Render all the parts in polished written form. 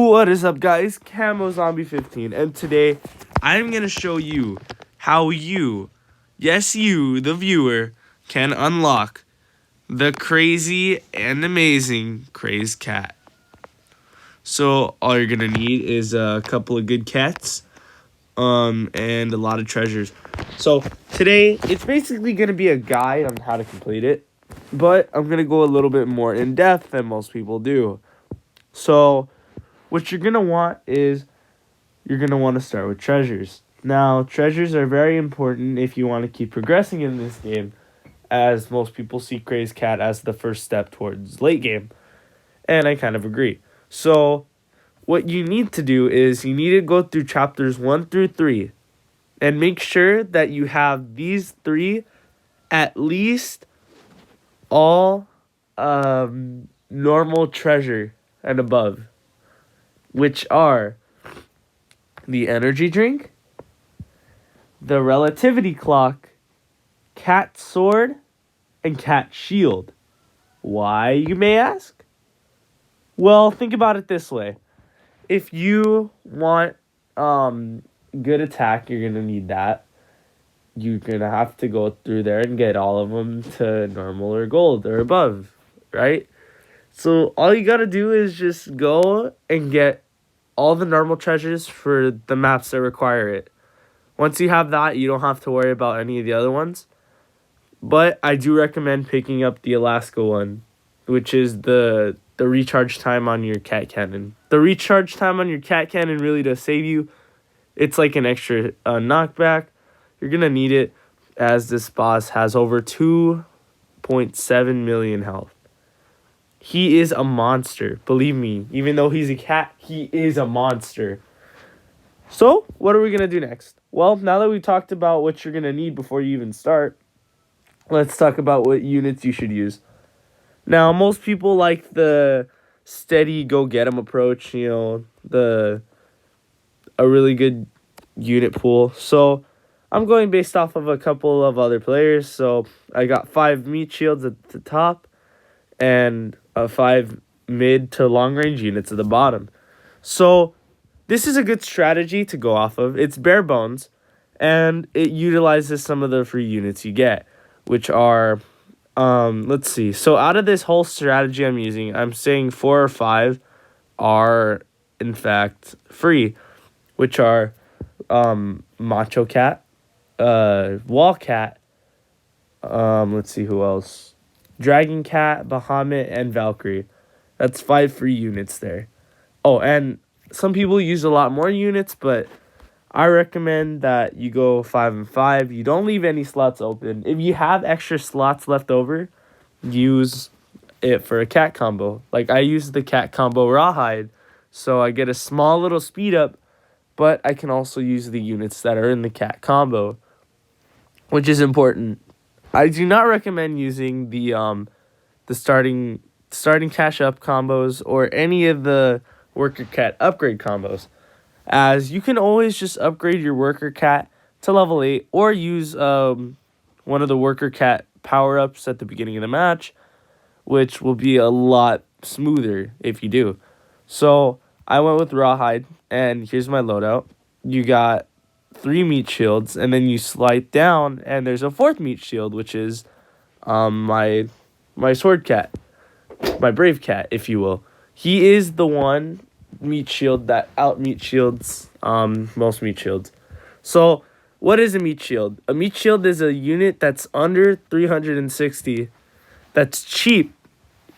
What is up, guys? Camozombie 15, and today I'm gonna show you how you, yes you, the viewer, can unlock the crazy and amazing Crazed cat. So all you're gonna need is a couple of good cats, and a lot of treasures. So today it's basically gonna be a guide on how to complete it, but I'm gonna go a little bit more in depth than most people do. So what you're going to want is you're going to want to start with treasures. Now, treasures are very important if you want to keep progressing in this game, as most people see Crazed Cat as the first step towards late game. And I kind of agree. So, what you need to do is you need to go through chapters 1 through 3 and make sure that you have these 3 at least all normal treasure and above, which are the energy drink, the relativity clock, cat sword, and cat shield. Why, you may ask? Well, think about it this way. If you want good attack, you're going to need that. You're going to have to go through there and get all of them to normal or gold or above, right? So all you got to do is just go and get all the normal treasures for the maps that require it. Once you have that, you don't have to worry about any of the other ones. But I do recommend picking up the Alaska one, which is the recharge time on your cat cannon. The recharge time on your cat cannon really does save you. It's like an extra knockback. You're going to need it, as this boss has over 2.7 million health. He is a monster, believe me. Even though he's a cat, he is a monster. So, what are we going to do next? Well, now that we talked about what you're going to need before you even start, let's talk about what units you should use. Now, most people like the steady go-get-'em approach, a really good unit pool. So, I'm going based off of a couple of other players. So, I got 5 meat shields at the top and 5 mid to long range units at the bottom. So this is a good strategy to go off of. It's bare bones, and it utilizes some of the free units you get, which are, let's see. So out of this whole strategy I'm using, I'm saying 4 or 5 are in fact free, which are Macho Cat, Wall Cat, let's see who else. Dragon Cat, Bahamut, and Valkyrie. That's 5 free units there. Oh, and some people use a lot more units, but I recommend that you go 5 and 5. You don't leave any slots open. If you have extra slots left over, use it for a cat combo. Like I use the cat combo Rawhide, so I get a small little speed up, but I can also use the units that are in the cat combo, which is important. I do not recommend using the starting cash up combos or any of the worker cat upgrade combos, as you can always just upgrade your worker cat to level 8 or use one of the worker cat power ups at the beginning of the match, which will be a lot smoother if you do. So I went with Rawhide, and here's my loadout. You got 3 meat shields, and then you slide down and there's a 4th meat shield, which is my sword cat, my brave cat, if you will. He is the one meat shield that out meat shields most meat shields. So what is a meat shield? A meat shield is a unit that's under 360 that's cheap.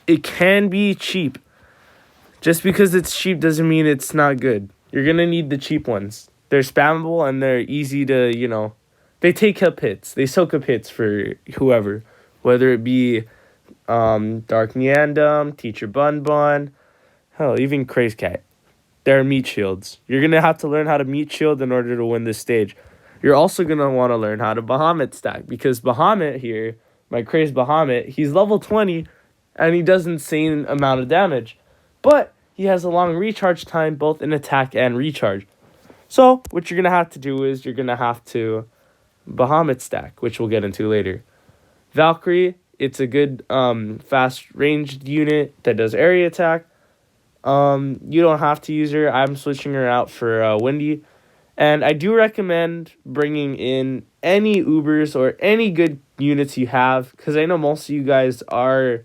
It can be cheap. Just because it's cheap doesn't mean it's not good. You're gonna need the cheap ones. They're spammable and they're easy to, they take up hits. They soak up hits for whoever. Whether it be Dark Neandum, Teacher Bun Bun, hell, even Crazed Cat. They're meat shields. You're going to have to learn how to meat shield in order to win this stage. You're also going to want to learn how to Bahamut stack, because Bahamut here, my Crazed Bahamut, he's level 20 and he does insane amount of damage. But he has a long recharge time, both in attack and recharge. So, what you're going to have to do is you're going to have to Bahamut stack, which we'll get into later. Valkyrie, it's a good fast ranged unit that does area attack. You don't have to use her. I'm switching her out for Windy. And I do recommend bringing in any Ubers or any good units you have, because I know most of you guys are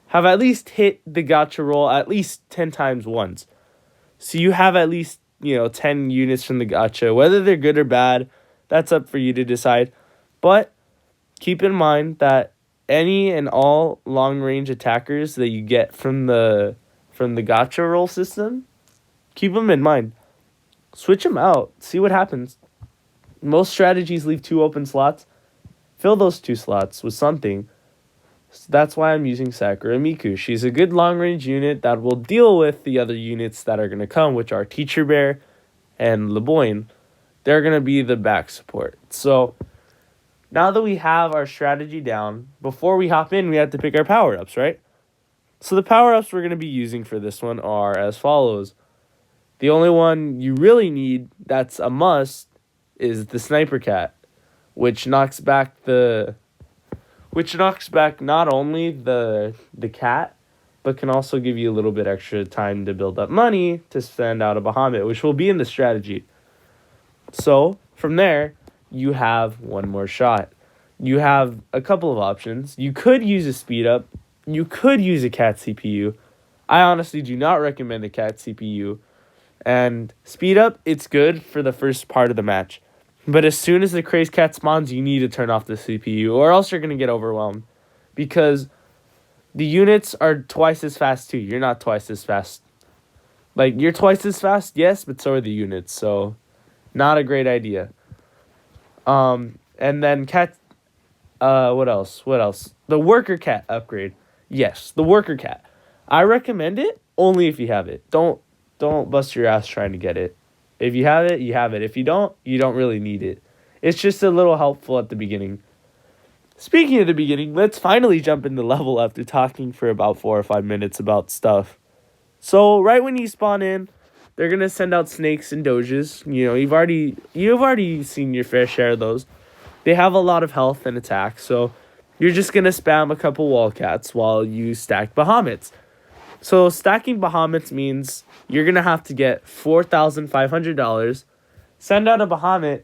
have at least hit the gacha roll at least 10 times once. So you have at least, 10 units from the gacha. Whether they're good or bad, that's up for you to decide. But keep in mind that any and all long range attackers that you get from the gacha roll system, keep them in mind. Switch them out. See what happens. Most strategies leave 2 open slots. Fill those 2 slots with something. So that's why I'm using Sakura Miku. She's a good long-range unit that will deal with the other units that are going to come, which are Teacher Bear and LeBoyne. They're going to be the back support. So now that we have our strategy down, before we hop in, we have to pick our power-ups, right? So the power-ups we're going to be using for this one are as follows. The only one you really need that's a must is the Sniper Cat, which knocks back not only the cat, but can also give you a little bit extra time to build up money to send out a Bahamut, which will be in the strategy. So from there, you have one more shot. You have a couple of options. You could use a speed up. You could use a cat CPU. I honestly do not recommend a cat CPU. And speed up, it's good for the first part of the match. But as soon as the Crazed Cat spawns, you need to turn off the CPU, or else you're going to get overwhelmed. Because the units are twice as fast too. You're not twice as fast. Like, you're twice as fast, yes, but so are the units. So, not a great idea. And then what else? The Worker Cat upgrade. Yes, the Worker Cat. I recommend it only if you have it. Don't bust your ass trying to get it. If you have it, you have it. If you don't really need it. It's just a little helpful at the beginning. Speaking of the beginning, let's finally jump into level after talking for about 4 or 5 minutes about stuff. So right when you spawn in, they're gonna send out snakes and doges. You've already seen your fair share of those. They have a lot of health and attack, so you're just gonna spam a couple wallcats while you stack Bahamuts. So stacking Bahamuts means you're going to have to get $4,500, send out a Bahamut,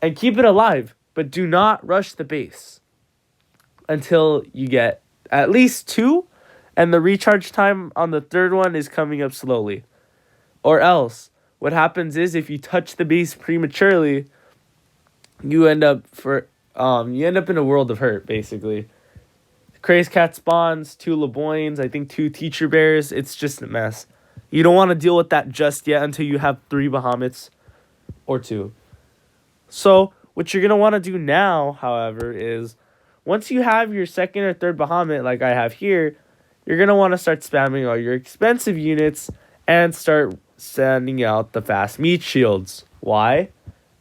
and keep it alive. But do not rush the base until you get at least 2, and the recharge time on the 3rd one is coming up slowly. Or else, what happens is if you touch the base prematurely, you end up in a world of hurt, basically. Crazed Cat spawns, 2 LeBoynes, I think 2 Teacher Bears. It's just a mess. You don't want to deal with that just yet until you have 3 Bahamuts or 2. So what you're going to want to do now, however, is once you have your 2nd or 3rd Bahamut, like I have here, you're going to want to start spamming all your expensive units and start sending out the fast meat shields. Why?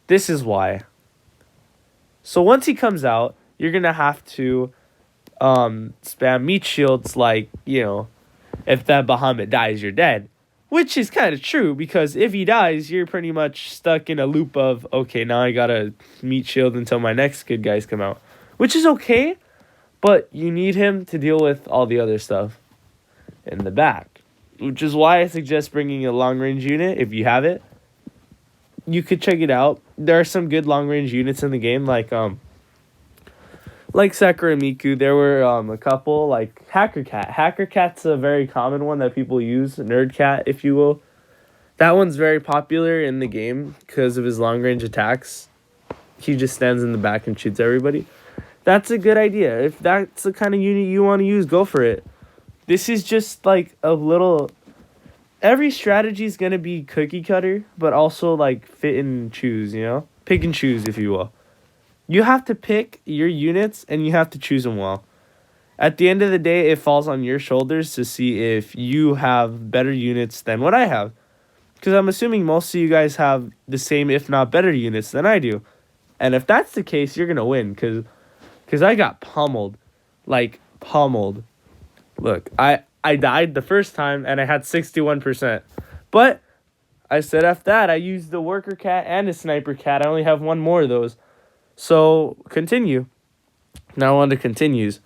This is why. So once he comes out, you're going to have to spam meat shields like, if that Bahamut dies, you're dead. Which is kind of true, because if he dies, you're pretty much stuck in a loop of, okay, now I gotta meat shield until my next good guys come out. Which is okay, but you need him to deal with all the other stuff in the back. Which is why I suggest bringing a long-range unit, if you have it. You could check it out. There are some good long-range units in the game, like Sakura Miku. There were a couple, like Hacker Cat. Hacker Cat's a very common one that people use, Nerd Cat, if you will. That one's very popular in the game because of his long-range attacks. He just stands in the back and shoots everybody. That's a good idea. If that's the kind of unit you want to use, go for it. This is just like a little... Every strategy is going to be cookie cutter, but also like fit and choose, Pick and choose, if you will. You have to pick your units, and you have to choose them well. At the end of the day, it falls on your shoulders to see if you have better units than what I have. Because I'm assuming most of you guys have the same, if not better, units than I do. And if that's the case, you're going to win. Because I got pummeled. Like, pummeled. Look, I died the first time, and I had 61%. But I said after that, I used the Worker Cat and the Sniper Cat. I only have 1 more of those. So, continue. Now on to continues.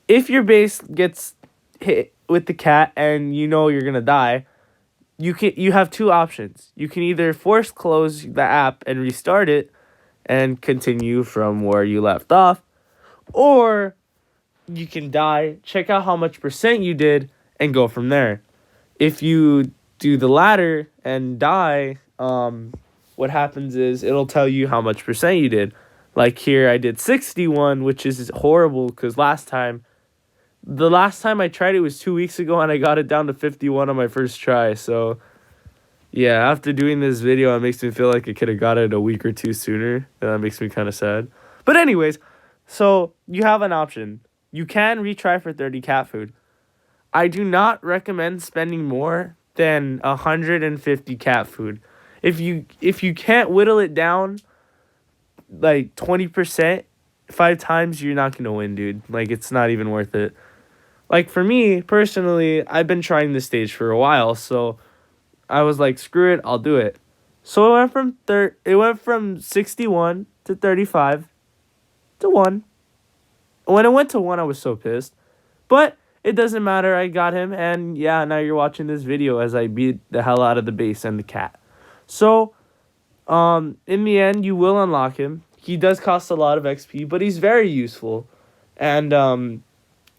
If your base gets hit with the cat and you know you're gonna die, you have two options. You can either force close the app and restart it and continue from where you left off, or you can die, check out how much percent you did, and go from there. If you do the latter and die, what happens is it'll tell you how much percent you did. Like here, I did 61, which is horrible because the last time I tried it was 2 weeks ago and I got it down to 51 on my first try. So yeah, after doing this video, it makes me feel like I could have got it a week or two sooner. That makes me kind of sad. But anyways, so you have an option. You can retry for 30 cat food. I do not recommend spending more than 150 cat food. If you can't whittle it down like 20%, 5 times, you're not gonna win, dude. Like, it's not even worth it. Like, for me personally, I've been trying this stage for a while, so I was like, screw it, I'll do it. So it went from 61 to 35 to 1. When it went to 1, I was so pissed. But it doesn't matter, I got him, and yeah, now you're watching this video as I beat the hell out of the base and the cat. So, in the end, you will unlock him. He does cost a lot of XP, but he's very useful. And,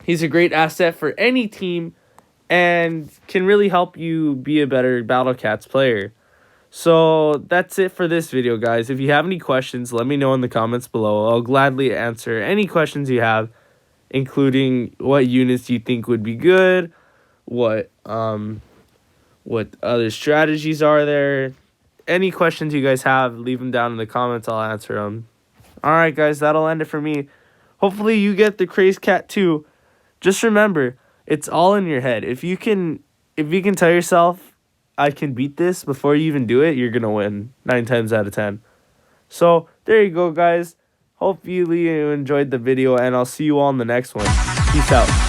he's a great asset for any team and can really help you be a better Battle Cats player. So, that's it for this video, guys. If you have any questions, let me know in the comments below. I'll gladly answer any questions you have, including what units you think would be good, what other strategies are there. Any questions you guys have, leave them down in the comments. I'll answer them. Alright, guys, that'll end it for me. Hopefully you get the Crazed Cat too. Just remember, it's all in your head. If you can tell yourself, I can beat this before you even do it, you're going to win 9 times out of 10. So, there you go, guys. Hopefully you enjoyed the video, and I'll see you all in the next one. Peace out.